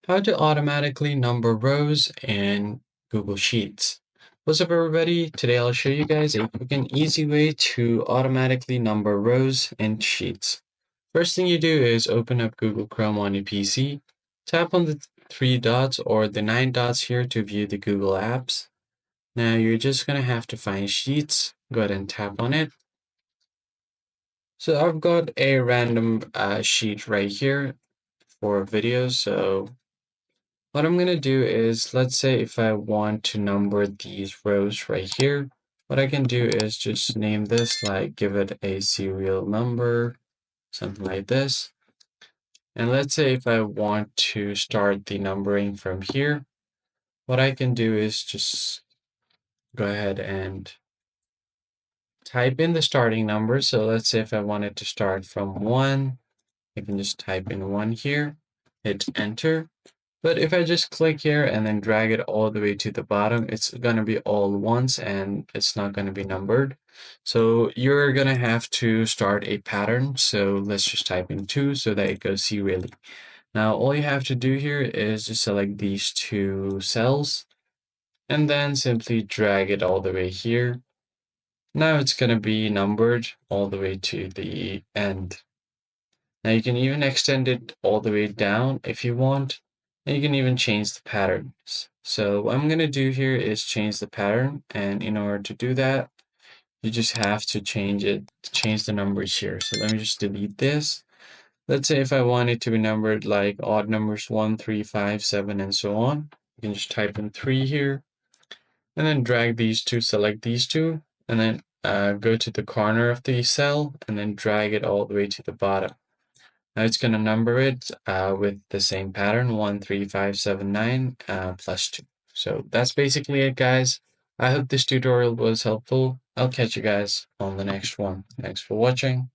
How to automatically number rows in Google Sheets. What's up, everybody? Today I'll show you guys a quick and easy way to automatically number rows in Sheets. First thing you do is open up Google Chrome on your PC, tap on the three dots or the nine dots here to view the Google apps. Now you're just going to have to find Sheets. Go ahead and tap on it. So I've got a random sheet right here for videos. So what I'm going to do is, let's say if I want to number these rows right here, what I can do is just name this, like give it a serial number, something like this. And let's say if I want to start the numbering from here, what I can do is just go ahead and type in the starting number. So let's say if I wanted to start from 1, I can just type in 1 here, hit enter. But if I just click here and then drag it all the way to the bottom, it's going to be all ones and it's not going to be numbered. So you're going to have to start a pattern. So let's just type in 2 so that it goes serially. Now, all you have to do here is just select these two cells and then simply drag it all the way here. Now it's going to be numbered all the way to the end. Now you can even extend it all the way down if you want, and you can even change the patterns. So what I'm going to do here is change the pattern, and in order to do that, you just have to change the numbers here. So let me just delete this. Let's say if I want it to be numbered like odd numbers 1, 3, 5, 7, and so on, you can just type in 3 here, and then drag these two, select these two, and then go to the corner of the cell, and then drag it all the way to the bottom. Now it's going to number it with the same pattern, 1, 3, 5, 7, 9 plus 2. So that's basically it, guys. I hope this tutorial was helpful. I'll catch you guys on the next one. Thanks for watching.